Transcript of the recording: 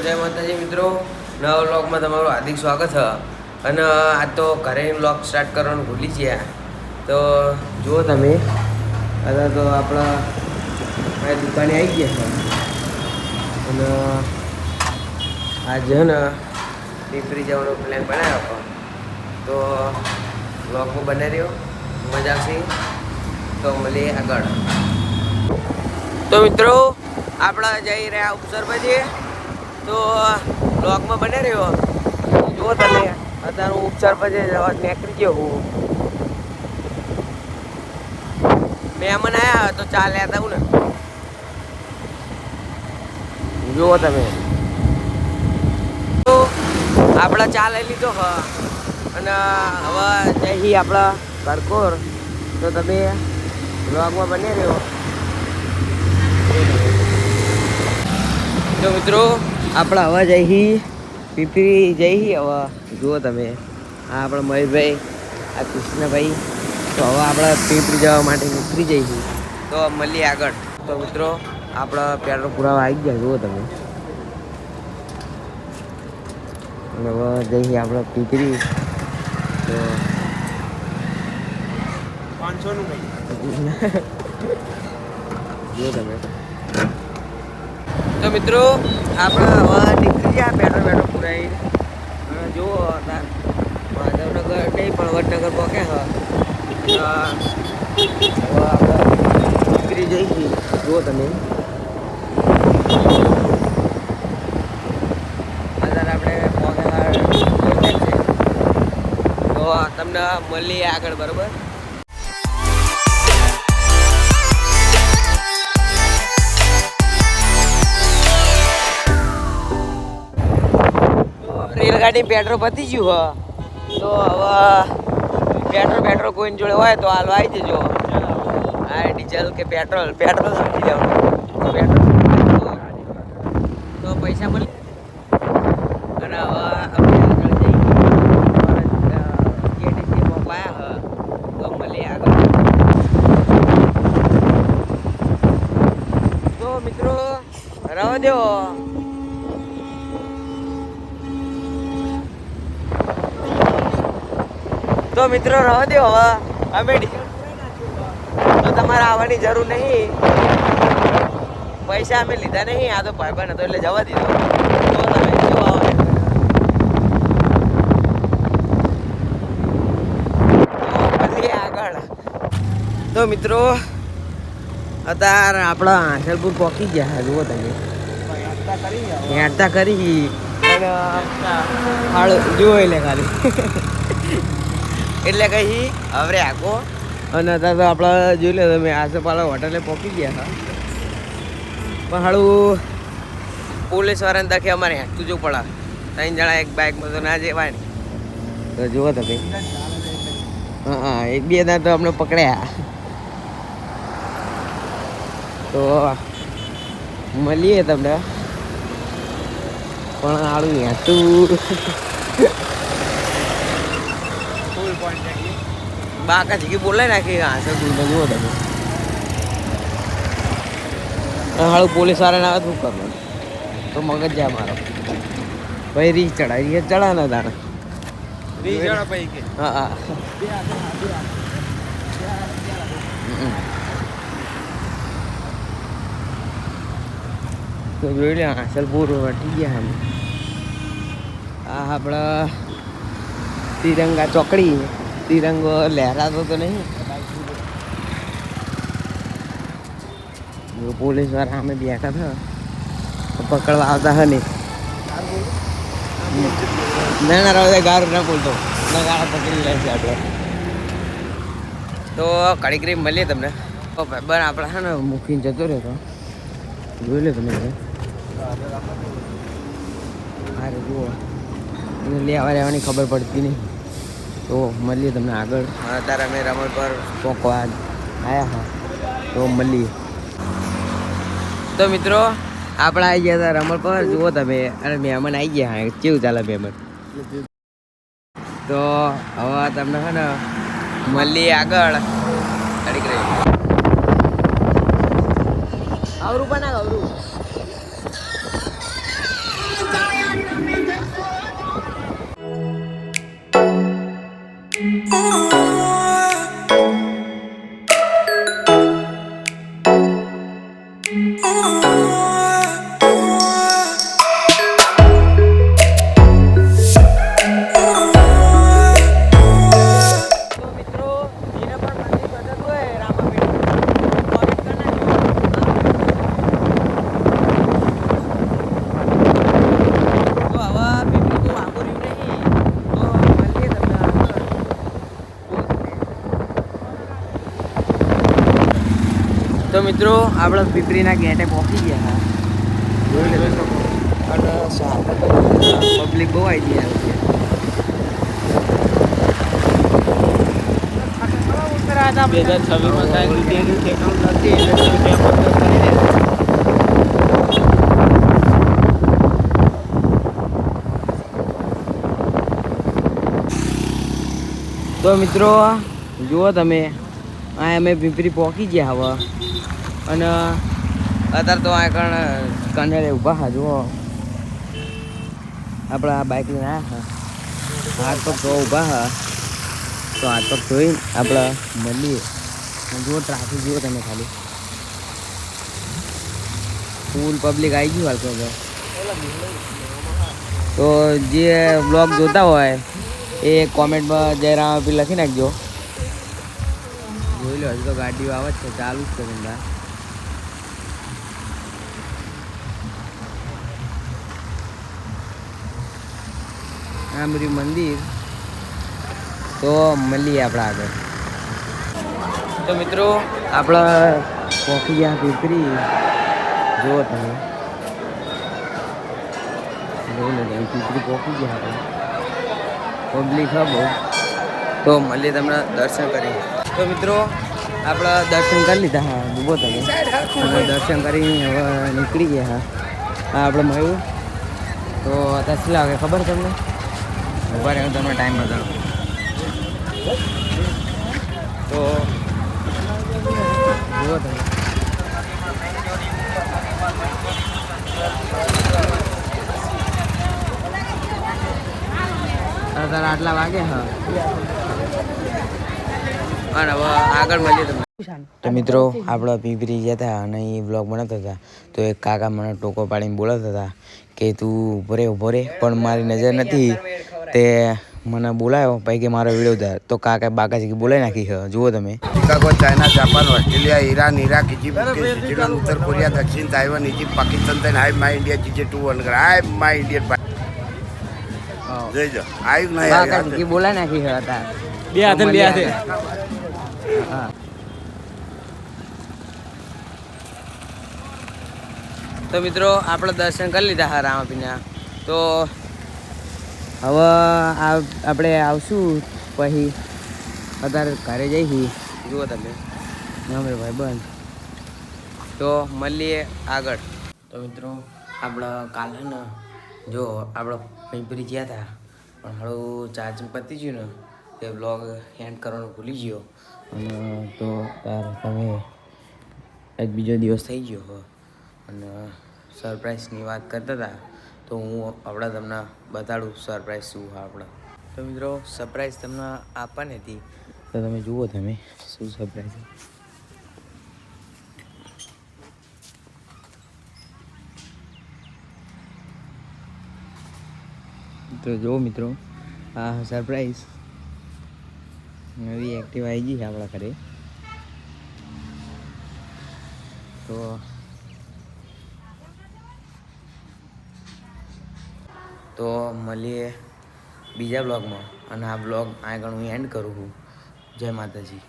જય માતાજી મિત્રો, નવા વ્લોગમાં તમારું હાર્દિક સ્વાગત છે. અને આજ તો ઘરે વ્લોગ સ્ટાર્ટ કરવાનું ભૂલી ગયા. તો જુઓ તમે, અત્યારે તો આપણા દુકાને આવી ગયા છે. અને આજે ને પીપરી જવાનો પ્લાન બનાવ્યો હતો. તો વ્લોગમાં બને રહ્યો, મજા આવશે. તો મળીએ આગળ. તો મિત્રો આપણા જઈ રહ્યા ઉપસર પછી, તો બ્લોગમાં બને રહ્યો. જુઓ તમે, અત્યારે હું ઉપસર પછી નીકળી ગયો હું. મહેમાન આવ્યા તો ચા લેતા હું ને. જુઓ તમે, તો આપણે ચા લઈ લીધો હ. અને હવે જઈ આપણા કરકોર. તો તમે બ્લોગમાં બને રહ્યો. તો મિત્રો આપણે હવે જઈ પીપરી જઈ હવે. જુઓ તમે, આ આપણા મહેશભાઈ, આ કૃષ્ણભાઈ. તો હવે આપણે પીપરી જવા માટે નીકળી જઈશું. તો મળીએ આગળ. તો મિત્રો આપણા પેટ્રોલ પુરાવા આવી ગયા. જુઓ તમે, અને હવે જઈએ આપણે પીપરી. તો 500નું ભાઈ. જુઓ તમે. તો મિત્રો આપણે હવે નીકળી ગયા પેટ્રોલ પુરાઈ. અને જુઓ માધવનગર નહીં પણ વડનગર પહોંચ્યા હવે આપણે નીકળી જઈશું. જુઓ તમે, અત્યારે આપણે પહોંચ્યા. તો તમને મળીએ આગળ, બરાબર? રેલગાડી પેટ્રોલ પતી ગયું હ. તો હવે પેટ્રોલ કોઈની જોડે હોય તો હાલ આવી જજો. હા, ડીઝલ કે પેટ્રોલ સમજી જાવ. પેટ્રોલ તો પૈસા મળી. અને હવે આપણે મોકલાયા હ. તો મળીએ આગળ. તો મિત્રો રવા દો. તો મિત્રો રહો દો. હવે અમે તો તમારે આવવાની જરૂર નહીં. પૈસા અમે લીધા નહીં. આ તો ભાઈબંધ હતો એટલે જવા દીધો. તો તમે જો આવો મળીએ આગળ. તો મિત્રો અત્યારે આપણા આંસલપુર પહોંચી ગયા. જુઓ તમે, હેડતા કરી અને જુઓ એટલે ખાલી એટલે કઈ હવે આખો. અને અત્યારે તો આપણે જોઈ લે તમે, આસોપાલા હોટલે પહોંચી ગયા હતા. પણ હાળું પોલીસવાળાને દખે અમારે હેઠતું જવું પડે. 3 જણા એક બાઇકમાં તો ના જવાય ને. તો જુઓ તમે, હા, 1-2 દાર તો અમને પકડ્યા. તો મળીએ તમને. પણ હાળું હેઠતું બાકા જીકી બોલાય નાખી. આંસલપુરમાં જુઓ તમે. હાળું પોલીસ વાળાને આવે શું કરવાનું? તો મગજ જાય મારો ભાઈ. રીચ ચડા ના દાણા હા. તો જોઈ લે, આંસલપુર વટી ગયા અમે. આ આપણા તિરંગા ચોકડી. તિરંગો લહેરાતો તો નહીં. પોલીસ વાળા અમે બેઠા હતા, પકડવા આવતા હે નહીં. ના રહો, ગાર ના બોલતો ના, ગાળા પકડી લે છે આપણે. તો કડીક રીમ મળીએ તમને. ભાઈ આપણે હા ને મૂકીને જતો રહ્યો તો. જોઈ લે તમે. અરે જુઓ, લેવાની ખબર પડતી નહીં. તો મળીએ તમને આગળ. અત્યારે અમે રમણ પર પહોંચવા આવ્યા હા. તો મળીએ. તો મિત્રો આપણે આવી ગયા હતા રમણ પર. જુઓ તમે, અને મહેમાન આવી ગયા. હા, કેવું ચાલે મહેમાન? તો હવે તમને હે ને મળીએ આગળ. અવરું પણ ના અવરું. તો મિત્રો આપણે પીપરીના ગેટે પહોંચી ગયા જોઈ લેજો અને પબ્લિક બહુ આવી ગઈ છે. તો મિત્રો જુઓ તમે આ અમે પીપરી પહોંચી ગયા હવે અને અત્યારે તો આ કણ કનેરે ઊભા હા જુઓ આપણા બાઇક લઈને આવ્યા હા હાથ પગ તો ઊભા હા તો હાથ પગ ધોઈને આપણે મળીએ જુઓ ટ્રાફિક જુઓ તમે ખાલી ફૂલ પબ્લિક આવી ગયું હાલ તો તો જે બ્લોગ જોતા હોય એ કોમેન્ટમાં જયરામ આપી લખી નાખજો. જોઈ લો હજુ તો ગાડીઓ આવે જ છે ચાલુ જ છે ધંધા. આ બધું મંદિર તો મળીએ આપણે આગળ. તો મિત્રો આપણે પહોંચી ગયા પીપરી જુઓ તમે જોઈ લો પીપરી પહોંચી ગયા આપણે પબ્લિક હા બહુ તો મળીએ તમને દર્શન કરી. તો મિત્રો આપણે દર્શન કરી લીધા હા જુઓ તમે દર્શન કરી હવે નીકળી ગયા હા આપણે મળ્યું તો અત્યારે શું લાગે ખબર તમને ઉભા રહ્યો તમને ટાઈમ બતાવો તો જુઓ તમે અત્યારે આટલા વાગે હા અને હવે આગળ મળીએ તમને. તો મિત્રો આપણે પીપરી ગયા હતા અને એ બ્લોગ બનાવતા હતા તો એક કાકા મને ટોકો પાડીને બોલાવતા હતા કે તું ઊભો રે પણ મારી નજર નથી તે મને બોલાયો ભાઈ કે મારો વિડીયો ઉતાર તો કાકા બાકાજી બોલાવી નાખી છે જુઓ તમે. Chicago, China, Japan, Australia, Iran, Iraq, Egypt, New Zealand, ઉત્તર કોરિયા, દક્ષિણ તાઇવાન, ઇજિપ્ત, પાકિસ્તાન થઈને hi my India GJ 200 hi my Indian જોઈજો આવ્યું નહીં બાકાજી બોલાવી નાખી છે હતા બે હાથે હા. તો મિત્રો આપણે દર્શન કરી લીધા હા રામાપીના તો હવે આપણે આવશું પછી અત્યારે ઘરે જઈશું જુઓ તમે અમે ભાઈ બંધ તો મળીએ આગળ. તો મિત્રો આપણે કાલે ને જો આપણે પીપરી ગયા હતા પણ હાલું ચાર્જિંગ પતી ગયું ને તે બ્લોગ એન્ડ કરવાનું ભૂલી ગયો અને તો તાર તમે એક બીજો દિવસ થઈ ગયો અને સરપ્રાઈઝની વાત કરતા હતા તો હું આપણે તમને બતાડું સરપ્રાઈઝ શું આપણે. તો મિત્રો સરપ્રાઈઝ તમને આપવાની હતી તો તમે જુઓ તમે શું સરપ્રાઈઝ. તો જુઓ મિત્રો આ સરપ્રાઈઝ નવી એક્ટિવ આવી ગઈ છે આપણા ઘરે તો મળીએ બીજા બ્લોગમાં અને આ બ્લોગ આગળ હું એન્ડ કરું છું. જય માતાજી.